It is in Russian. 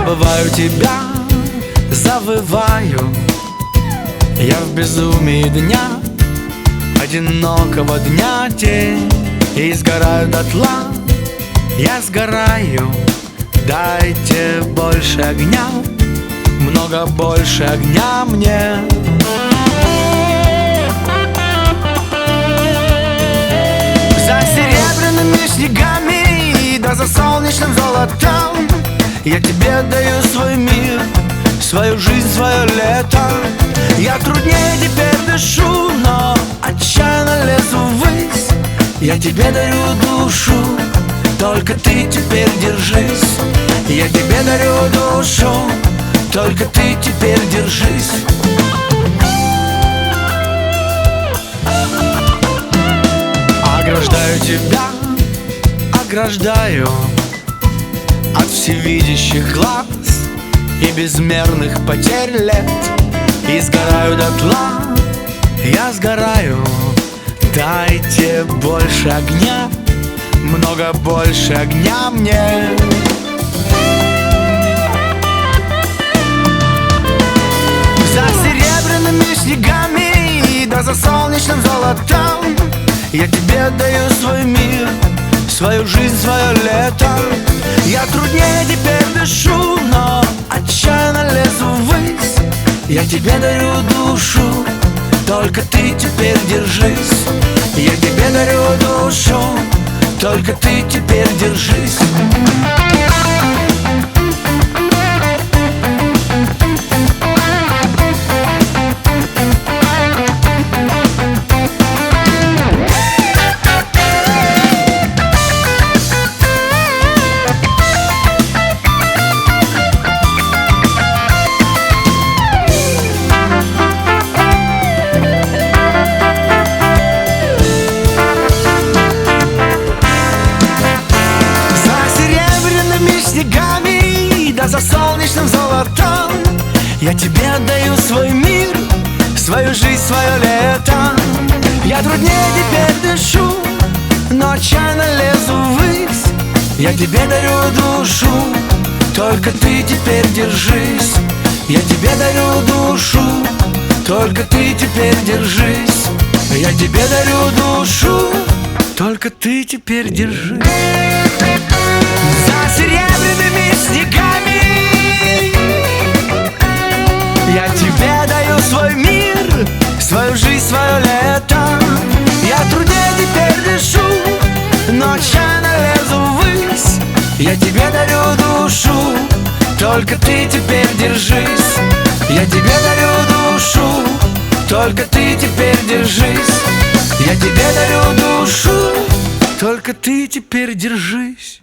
забываю тебя, завываю. Я в безумии дня, одинокого дня тень, и сгораю дотла, я сгораю. Дайте больше огня, много больше огня мне. За серебряными снегами, да за солнечным золотом я тебе даю свой мир, свою жизнь, свое лето. Я труднее теперь дышу, но отчаянно лезу ввысь. Я тебе дарю душу, только ты теперь держись. Я тебе дарю душу, только ты теперь держись. Ограждаю тебя, ограждаю от всевидящих глаз и безмерных потерь лет. И сгораю дотла, я сгораю. Дайте больше огня, много больше огня мне. За серебряными снегами, да за солнечным золотом я тебе даю свой мир, свою жизнь, свое лето. Я труднее теперь дышу, но отчаянно лезу ввысь. Я тебе дарю душу, только ты теперь держись. Я тебе дарю душу, только ты теперь держись. Да за солнечным золотом я тебе отдаю свой мир, свою жизнь, свое лето. Я труднее теперь дышу, но отчаянно лезу ввысь. Я тебе дарю душу, только ты теперь держись. Я тебе дарю душу, только ты теперь держись. Я тебе дарю душу, только ты теперь держись. За серебряными снегами я тебе даю свой мир, свою жизнь, свое лето. Я труднее теперь дышу, но отчаянно лезу ввысь. Я тебе дарю душу, только ты теперь держись. Я тебе дарю душу, только ты теперь держись. Я тебе дарю душу, только ты теперь держись.